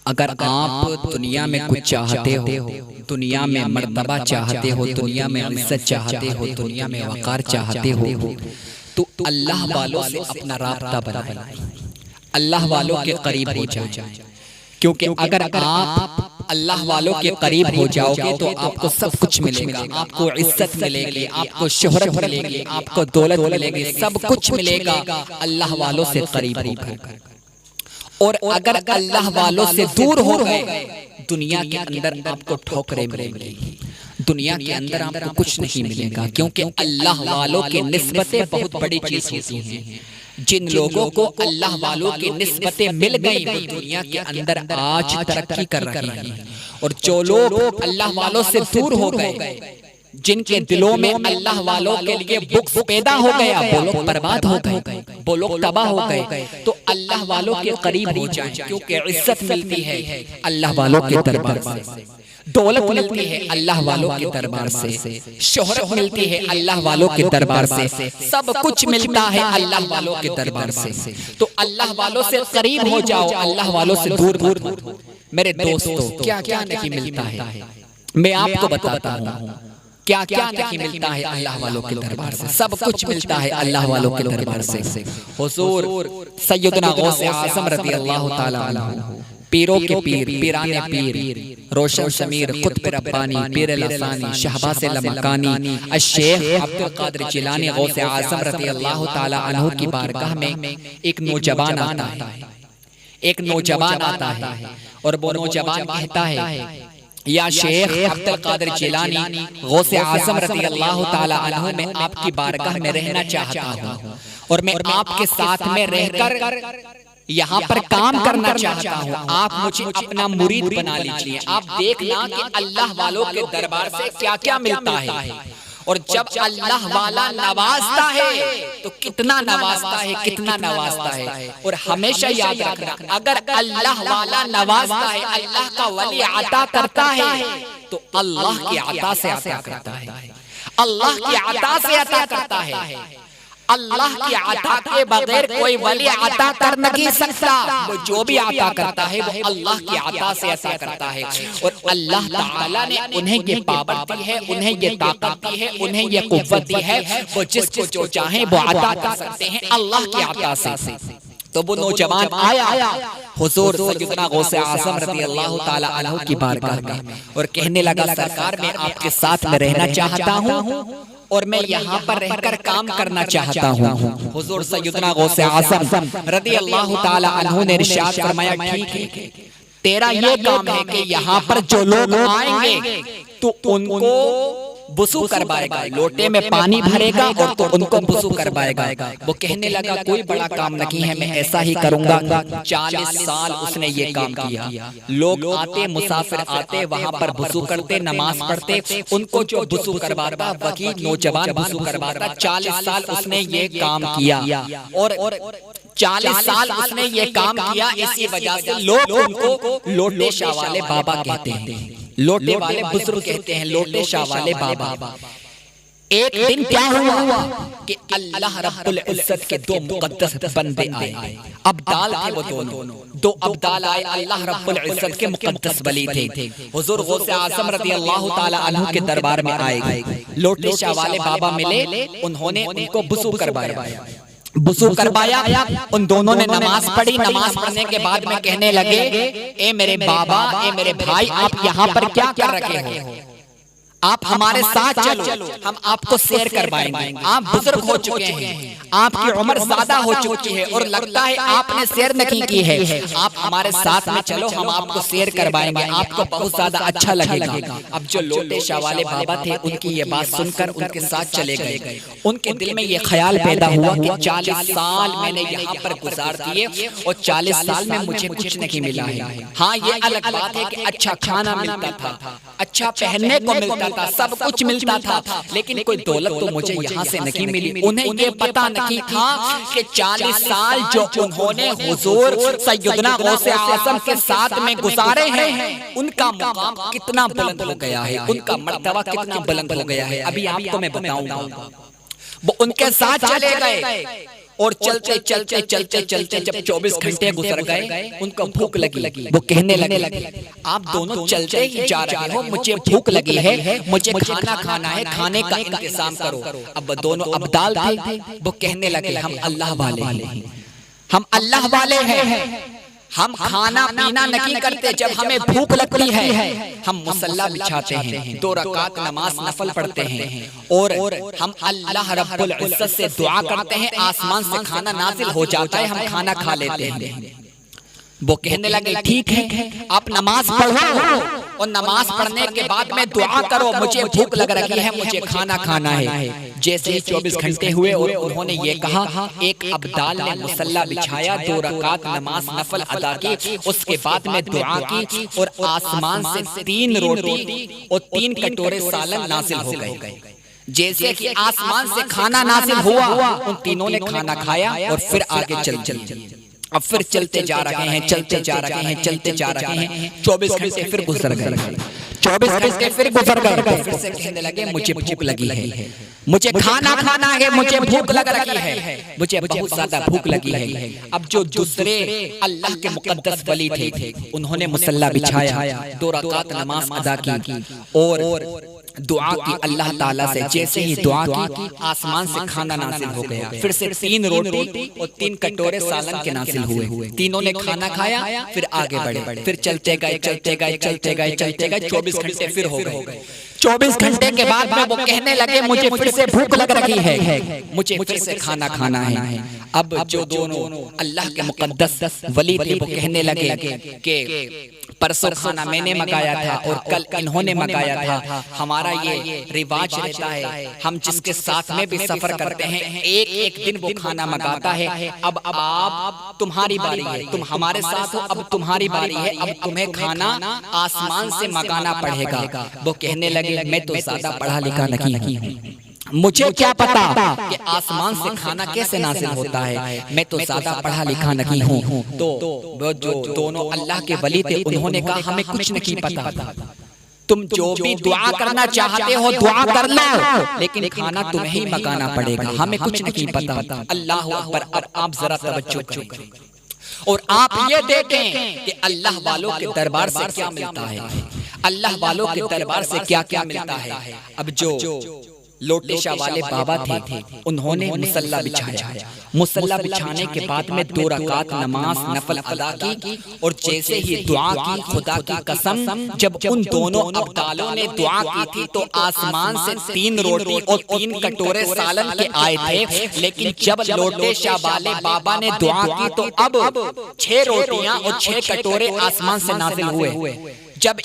اگر آپ دنیا میں کچھ چاہتے ہو، دنیا میں مرتبہ چاہتے ہو، دنیا میں عزت چاہتے ہو، دنیا میں وقار چاہتے ہو، تو اللہ والوں سے اپنا رابطہ بنائیں، اللہ والوں کے قریب ہو جائیں۔ کیونکہ اگر آپ اللہ والوں کے قریب ہو جاؤ گے تو آپ کو سب کچھ ملے گا، آپ کو عزت ملے گی، آپ کو شہرت ملے گی، آپ کو دولت ملے گی، سب کچھ ملے گا اللہ والوں سے قریب ہو کر۔ اور اگر اللہ والوں سے دور ہو گئے، دنیا کے اندر آپ کو ٹھوکریں ملیں گی، دنیا کے اندر آپ کو کچھ نہیں ملے گا، کیونکہ اللہ والوں کے نسبتیں بہت بڑی چیز ہوتی ہیں۔ جن لوگوں کو اللہ والوں کی نسبتیں مل گئی وہ دنیا کے اندر آج ترقی کر رہے ہیں، اور جو لوگ اللہ والوں سے دور ہو گئے، جن کے دلوں میں اللہ والوں کے لیے بغض پیدا ہو گیا، وہ لوگ برباد ہو گئے، وہ لوگ تباہ ہو گئے۔ تو اللہ والوں کے قریب ہو جائیں، کیونکہ عزت ملتی ہے اللہ والوں کے دربار سے، دولت ملتی ہے اللہ والوں کے دربار سے، شہرت ملتی ہے اللہ والوں کے دربار سے، سب کچھ ملتا ہے اللہ والوں کے دربار سے۔ تو اللہ والوں سے قریب ہو جاؤ، اللہ والوں سے دور دور۔ میرے دوستو، کیا کیا نہیں ملتا ہے، میں آپ کو بتاتا ہوں کیا کیا نہیں ملتا ہے اللہ والوں کے دربار سے۔ سب کچھ ملتا ہے اللہ والوں کے دربار سے۔ حضور سیدنا غوث اعظم رضی اللہ تعالی عنہ، پیروں کے پیر، پیرانے پیر، روشن ضمیر، قطب ربانی، پیر لسانی، شہباز لمکانی، الشیخ عبدالقادر جیلانی غوث اعظم رضی اللہ تعالی عنہ کی بارگاہ میں ایک نوجوان آتا ہے، ایک نوجوان آتا ہے، اور وہ نوجوان کہتا ہے یا شیخ عبدالقادر جیلانی غوث اعظم رضی اللہ تعالی عنہ، میں آپ کی بارگاہ میں رہنا چاہتا ہوں، اور میں آپ کے ساتھ میں رہ کر یہاں پر کام کرنا چاہتا ہوں، آپ مجھے اپنا مرید بنا لیجئے۔ آپ دیکھنا کہ اللہ والوں کے دربار سے کیا کیا ملتا ہے، اور جب اللہ والا نوازتا ہے تو کتنا نوازتا ہے، کتنا نوازتا ہے۔ اور ہمیشہ یاد رکھنا، اگر اللہ والا نوازتا ہے، اللہ کا ولی عطا کرتا ہے، تو اللہ کی عطا سے عطا کرتا ہے، اللہ کی عطا سے عطا کرتا ہے۔ اللہ کی عطا کے بغیر کوئی ولی عطا کر نہیں سکتا، وہ جو بھی عطا کرتا ہے وہ اللہ کی عطا سے عطا کرتا ہے۔ اور اللہ تعالیٰ نے انہیں یہ پاور دی ہے، انہیں یہ طاقت دی ہے، انہیں یہ قوت دی ہے، وہ جس کو جو چاہیں وہ عطا کر سکتے ہیں اللہ کی عطا سے۔ تو وہ نوجوان آیا حضور سیدنا غوث اعظم رضی اللہ تعالی عنہ کی بارگاہ میں، اور کہنے لگا سرکار میں آپ کے ساتھ میں رہنا چاہتا ہوں، اور میں یہاں پر رہ کر کام کرنا چاہتا ہوں۔ حضور سیدنا غوث اعظم رضی اللہ تعالی عنہ نے ارشاد فرمایا ٹھیک ہے، تیرا یہ کام ہے کہ یہاں پر جو لوگ آئیں گے تو ان کو وضو کروائے گا، لوٹے میں پانی بھرے گا اور تو ان کو وضو کروائے گا۔ وہ کہنے لگا کوئی بڑا کام نہیں ہے، میں ایسا ہی کروں گا۔ 40 سال اس نے یہ کام کیا، لوگ آتے، مسافر آتے، وہاں پر وضو کرتے، نماز پڑھتے، ان کو جو وضو کرواتا وہی نوجوان وضو کرواتا۔ 40 سال اس نے یہ کام کیا، اور 40 سال اس نے یہ کام کیا، اسی وجہ سے لوگ ان کو لوٹے شاہ والے بابا کہتے ہیں، لوٹے والے بزرگ کہتے ہیں، لوٹے شاہ والے بابا۔ ایک دن کیا ہوا کہ اللہ رب العزت کے دو مقدس بندے آئے، ابدال تھے وہ دو ابدال آئے، اللہ رب العزت کے مقدس ولی تھے۔ حضور غوث اعظم رضی اللہ تعالی عنہ کے دربار میں آئے، لوٹے شاہ والے بابا ملے، انہوں نے ان کو وضو کروایا، وضو کروایا، ان دونوں نے نماز پڑھی۔ نماز پڑھنے کے بعد میں کہنے لگے اے میرے بابا، اے میرے بھائی، آپ یہاں پر کیا کر رکھے ہو؟ آپ ہمارے ساتھ چلو، ہم آپ کو سیر کروائیں گے۔ آپ بزرگ ہو چکے ہیں، آپ کی عمر زیادہ ہو چکی ہے، اور لگتا ہے آپ نے سیر نہیں کی ہے، آپ ہمارے ساتھ میں چلو، ہم آپ کو سیر کروائیں گے، آپ کو بہت زیادہ اچھا لگے گا۔ اب جو لوٹے شاہ والے بابا تھے ان کی یہ بات سن کر ان کے ساتھ چلے گئے۔ ان کے دل میں یہ خیال پیدا ہوا کہ 40 سال میں نے یہاں پر گزار دیے، اور 40 سال میں مجھے کچھ نہیں ملا ہے۔ ہاں یہ الگ بات ہے کہ اچھا کھانا ملتا تھا، اچھا پہننے کو ملتا تھا، سب کچھ ملتا تھا، لیکن کوئی دولت تو مجھے یہاں سے نہیں ملی۔ انہیں یہ پتا نہیں تھا کہ 40 سال جو انہوں نے حضور سیدنا غوث اعظم کے ساتھ میں گزارے ہیں، ان کا مقام کتنا بلند ہو گیا ہے، ان کا مرتبہ کتنا بلند ہو گیا ہے۔ ابھی آپ کو میں بتاؤں گا۔ وہ ان کے ساتھ چلے گئے، اور چلتے چلتے چلتے چلتے جب 24 گھنٹے گزر گئے ان کو بھوک لگی، وہ کہنے لگے آپ دونوں چلتے ہی جا رہے ہو، مجھے بھوک لگی ہے، مجھے کھانا کھانا ہے، کھانے کا انتظام کرو۔ اب دونوں ابدال تھے، وہ کہنے لگے ہم اللہ والے ہیں، ہم اللہ والے ہیں، ہم کھانا پینا نہیں کرتے، جب ہمیں بھوک لگتی ہے ہم مصلی بچھاتے ہیں، 2 رکعت نماز نفل پڑھتے ہیں، اور ہم اللہ رب العزت سے دعا کرتے ہیں، آسمان سے کھانا نازل ہو جاتا ہے، ہم کھانا کھا لیتے ہیں۔ وہ کہنے لگے ٹھیک ہے آپ نماز پڑھو اور نماز پڑھنے کے بعد میں دعا کرو، مجھے بھوک لگ رہی ہے، مجھے کھانا کھانا ہے۔ جیسے ہی 24 گھنٹے ہوئے اور انہوں نے یہ کہا، ایک ابدال نے مصلی بچھایا، 2 رکعت نماز نفل ادا کی، اس کے بعد میں دعا کی، اور آسمان سے 3 روٹی اور 3 کٹورے سالن نازل ہو گئے۔ جیسے کہ آسمان سے کھانا نازل ہوا، ان تینوں نے کھانا کھایا اور پھر آگے چل اب پھر چلتے جا رہے ہیں، چلتے جا رہے ہیں، چلتے جا رہے ہیں، 24 گھنٹے پھر گزر گئے، 24 گھنٹے پھر گزر گئے، پھر سے کہنے لگے مجھے بھوک لگی ہے، مجھے کھانا کھانا ہے، مجھے بھوک لگ رہی ہے، مجھے بہت زیادہ بھوک لگی ہے۔ اب جو دوسرے اللہ کے مقدس ولی تھے انہوں نے مصلی بچھایا، 2 رکعت نماز ادا کی اور دعا کی اللہ تعالیٰ سے۔ جیسے ہی دعا کی آسمان سے کھانا نازل ہو گیا، پھر سے 3 روٹی اور 3 کٹورے سالن کے نازل ہوئے، تینوں نے کھانا کھایا، پھر آگے بڑھے، پھر چلتے گئے چلتے گئے چلتے گئے چلتے گئے، 24 گھنٹے پھر ہو گئے۔ 24 گھنٹے کے بعد میں وہ کہنے لگے مجھے پھر سے بھوک لگ رہی ہے، مجھے پھر سے کھانا کھانا ہے۔ اب جو دونوں اللہ کے مقدس ولی تھے وہ کہنے لگے کہ پرسوں کھانا میں نے منگایا تھا اور کل انہوں نے منگایا تھا، ہمارا یہ رواج رہتا ہے، ہم جس کے ساتھ میں بھی سفر کرتے ہیں ایک ایک دن وہ کھانا منگاتا ہے، اب آپ تمہاری باری ہے، تم ہمارے ساتھ ہو، اب تمہاری باری ہے، اب تمہیں کھانا آسمان سے منگانا پڑے گا۔ وہ کہنے لگے میں تو زیادہ پڑھا لکھا نہیں ہوں، مجھے کیا پتا کہ آسمان سے کھانا کیسے نازل ہوتا ہے، میں تو زیادہ پڑھا لکھا نہیں ہوں۔ تو وہ جو دونوں اللہ کے ولی تھے انہوں نے کہا ہمیں کچھ نہیں پتا، تم جو بھی دعا کرنا چاہتے ہو دعا کر لو، لیکن کھانا تمہیں ہی منگانا پڑے گا، ہمیں کچھ نہیں پتا۔ اللہ اکبر! اب آپ ذرا توجہ کریں اور آپ یہ دیکھیں کہ اللہ والوں کے دربار سے کیا ملتا ہے، اللہ والوں کے دربار سے کیا کیا ملتا ہے۔ اب جو لوٹے شاہ والے بابا تھے انہوں نے مصلی بچھایا، مصلی بچھانے کے بعد میں 2 رکعت نماز نفل ادا کی، اور جیسے ہی دعا کی، خدا کی قسم جب ان دونوں ابدالوں نے دعا کی تھی تو آسمان سے 3 روٹی اور 3 کٹورے سالن کے آئے تھے، لیکن جب لوٹے شاہ والے بابا نے دعا کی تو اب 6 روٹیاں اور 6 کٹورے آسمان سے نازل ہوئے۔ جب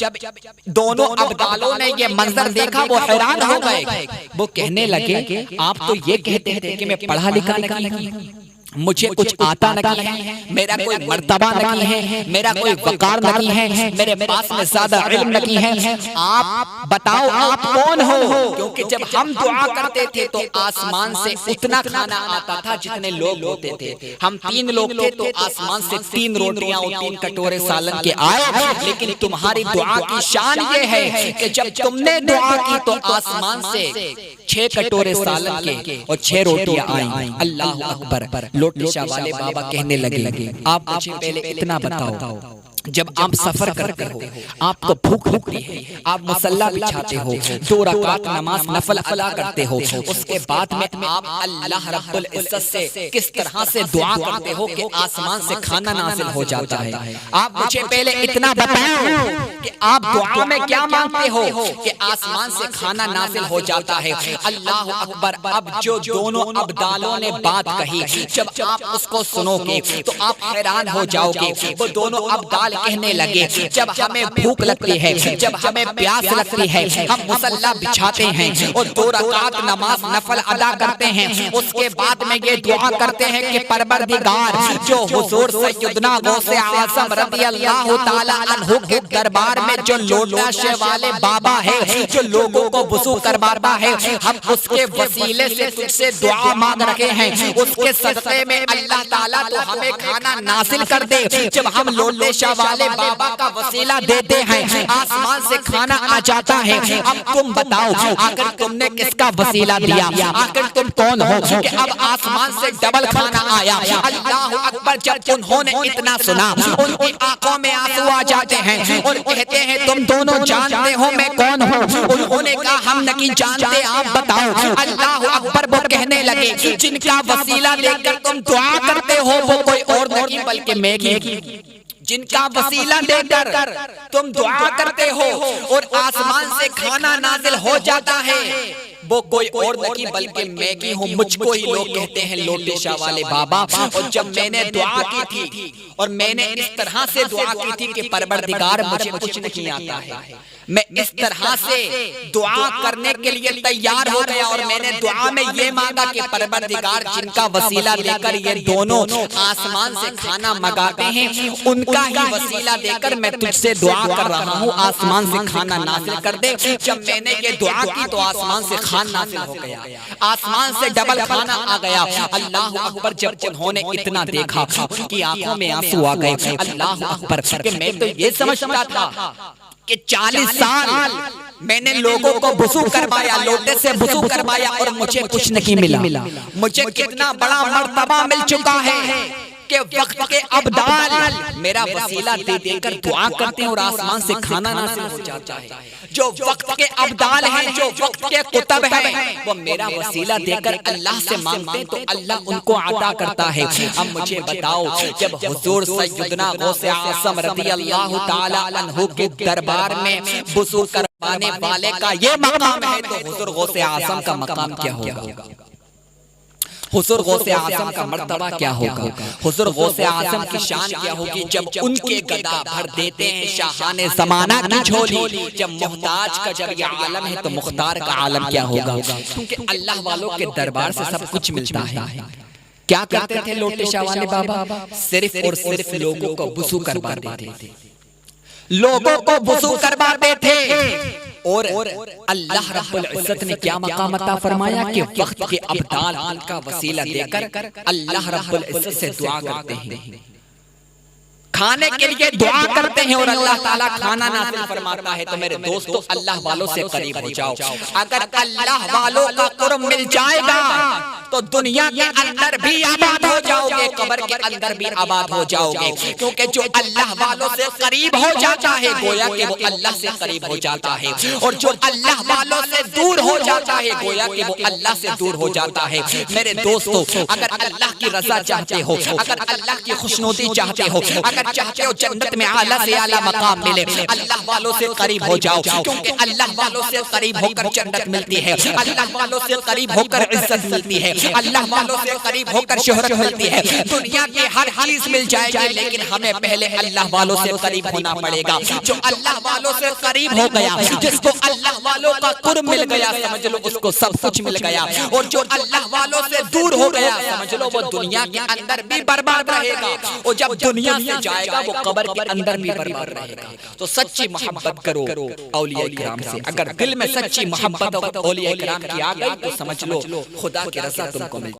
دونوں ابدالوں نے یہ منظر دیکھا وہ حیران ہو گئے، وہ کہنے لگے آپ تو یہ کہتے تھے کہ میں پڑھا لکھا نہیں ہوں، مجھے کچھ آتا نہیں ہے، میرا کوئی مرتبہ نہیں ہے، میرا کوئی وقار نہیں ہے، میرے پاس میں زیادہ علم نہیں ہے، آپ بتاؤ آپ کون ہو؟ کیونکہ جب ہم دعا کرتے تھے تو آسمان سے اتنا کھانا آتا تھا جتنے لوگ ہوتے تھے، ہم 3 لوگ تھے تو آسمان سے 3 روٹیاں اور 3 کٹورے سالن کے آئے، لیکن تمہاری دعا کی شان یہ ہے کہ جب تم نے دعا کی تو آسمان سے 6 کٹورے سالن کے اور 6 روٹیاں آئیں۔ اللہ اکبر! لوٹے شاہ والے بابا کہنے لگے آپ مجھے پہلے اتنا بتاؤ، جب آپ سفر کرتے ہو، آپ کو بھوک لگتی ہے، آپ مصلی بچھاتے ہو، 2 رکعت نماز نفل ادا کرتے ہو، اس کے بعد میں آپ اللہ رب العزت سے کس طرح سے دعا کرتے ہو کہ آسمان سے کھانا نازل ہو جاتا ہے۔ آپ مجھے پہلے اتنا بتاؤ کہ آپ دعا میں کیا مانگتے ہو کہ آسمان سے کھانا نازل ہو جاتا ہے۔ اللہ اکبر! اب جو دونوں ابدالوں نے بات کہی، جب آپ اس کو سنو گے تو آپ حیران ہو جاؤ گے۔ وہ دونوں ابدال کہنے لگے جب ہمیں بھوک لگتی ہے، جب ہمیں پیاس لگتی ہے، ہم مصلی بچھاتے ہیں اور 2 رکعت نماز نفل ادا کرتے ہیں، اس کے بعد میں یہ دعا کرتے ہیں کہ پروردگار جو حضور سیدنا غوث اعظم رضی اللہ تعالی عنہ کے دربار میں جو لوٹا شاہ والے بابا ہے، جو لوگوں کو وضو کرواتا ہے، ہم اس کے وسیلے سے تجھ سے دعا مانگ رہے ہیں، اس کے صدقے میں اللہ تعالیٰ تو ہمیں کھانا نازل کر دے۔ جب ہم لوٹے شاہ والے بابا کا وسیلہ دیتے ہیں، آسمان سے کھانا آ جاتا ہے۔ اب تم بتاؤ آخر تم نے کس کا وسیلہ دیا؟ آخر تم کون ہو کہ اب آسمان سے ڈبل کھانا آیا؟ اللہ اکبر! جب انہوں نے اتنا سنا ان کی آنکھوں میں آنسو آ جاتے ہیں اور کہتے ہیں تم دونوں جانتے ہو میں کون ہوں؟ انہوں نے کہا ہم نہیں جانتے، آپ بتاؤ۔ اللہ اکبر! وہ کہنے لگے جن کا وسیلہ لے کر تم دعا کرتے ہو وہ کوئی اور نہیں بلکہ میں ہی۔ جن کا وسیلہ دے کر تم دعا کرتے ہو اور آسمان سے کھانا نازل ہو جاتا ہے وہ کوئی اور نہیں بلکہ میں ہی ہوں۔ مجھ کو ہی لوگ کہتے ہیں لوٹے شاہ والے بابا۔ اور جب میں نے دعا کی تھی اور میں نے اس طرح سے دعا کی تھی کہ پروردگار مجھے کچھ نہیں آتا ہے، میں اس طرح سے دعا کرنے کے لیے تیار ہو گیا اور میں نے دعا میں یہ مانگا کہ پروردگار جن کا وسیلہ لے کر یہ دونوں آسمان سے کھانا منگاتے ہیں ان کا ہی وسیلہ دے کر میں تجھ سے دعا کر رہا ہوں، آسمان سے کھانا نازل کر دے۔ جب میں نے یہ دعا کی تو آسمان سے کھانا نازل ہو گیا، آسمان سے ڈبل کھانا آ گیا۔ اللہ اکبر! جب انہوں نے اتنا دیکھا ان کی آنکھوں میں آنسو آ گئے۔ اللہ اکبر! کہ میں تو یہ سمجھتا تھا کہ 40 سال میں نے لوگوں کو وضو کروایا، لوٹے سے وضو کروایا اور مجھے کچھ نہیں ملا۔ مجھے کتنا بڑا مرتبہ مل چکا ہے کہ وقت کے ابدال میرا وسیلہ دے دے کر دعا کرتے ہیں اور آسمان سے کھانا نازل ہو جاتا ہے۔ جو وقت کے ابدال ہیں، جو وقت کے قطب ہیں، وہ میرا وسیلہ دے کر اللہ سے مانگتے ہیں تو اللہ ان کو عطا کرتا ہے۔ اب مجھے بتاؤ جب حضور سیدنا غوث اعظم رضی اللہ تعالی عنہ کے دربار میں وضو کروانے والے کا یہ مقام ہے تو حضور غوث اعظم کا مقام کیا ہوگا؟ حضور غوث اعظم کا مرتبہ کیا ہوگا؟ حضور غوث اعظم کی شان کیا ہوگی جب ان کے گدا بھر دیتے ہیں شاہان زمانہ کی جھولی؟ جب محتاج کا جب یہ عالم ہے تو مختار کا عالم کیا ہوگا؟ کیونکہ اللہ والوں کے دربار سے سب کچھ ملتا ہے۔ کیا کرتے تھے لوٹے شاہ والے بابا؟ صرف اور صرف لوگوں کو وضو کروا دیتے تھے، لوگوں کو وضو کرواتے تھے۔ اور اللہ رب العزت نے کیا مقام عطا فرمایا کہ وقت کے ابدال ان کا وسیلہ دے کر اللہ رب العزت سے دعا کرتے ہیں، کھانے کے لیے دعا کرتے ہیں اور اللہ تعالیٰ کھانا نازل فرماتا ہے۔ تو میرے دوستو اللہ والوں سے قریب ہو جاؤ۔ اگر اللہ والوں کا قرب مل جائے گا تو دنیا کے اندر بھی آباد ہو جاؤ گے، قبر کے اندر بھی آباد ہو جاؤ گے، کیونکہ جو اللہ والوں سے قریب ہو جاتا ہے گویا کہ وہ اللہ سے قریب ہو جاتا ہے، اور جو اللہ والوں سے دور ہو جاتا ہے گویا کہ وہ اللہ سے دور ہو جاتا ہے۔ میرے دوستو اگر اللہ کی رضا چاہتے ہو، اگر اللہ کی خوشنودی چاہتے ہو، اگر چاہتے ہو جنت میں اعلیٰ سے اعلیٰ مقام ملے، اللہ والوں سے قریب ہو جاؤ، کیونکہ اللہ والوں سے قریب ہو کر جنت ملتی ہے، اللہ والوں سے قریب ہو کر عزت ملتی ہے، اللہ والوں سے قریب ہو کر شہرت ملتی ہے۔ دنیا کی ہر چیز مل جائے گی لیکن ہمیں پہلے اللہ والوں سے قریب ہونا پڑے گا۔ جو اللہ والوں سے قریب ہو گیا، جس کو اللہ والوں کا قرب مل گیا، سمجھ لو اس کو سب کچھ مل گیا، اور جو اللہ والوں سے دور ہو گیا سمجھ لو وہ دنیا کے اندر بھی برباد رہے گا، اور جب دنیا سے جائے گا وہ قبر کے اندر بھی برباد رہے گا۔ تو سچی محبت کرو اولیاء کرام سے، اگر دل میں سچی محبت اولیاء کرام کی آ گئی تو سمجھ لو خدا کی رضا تم کو مل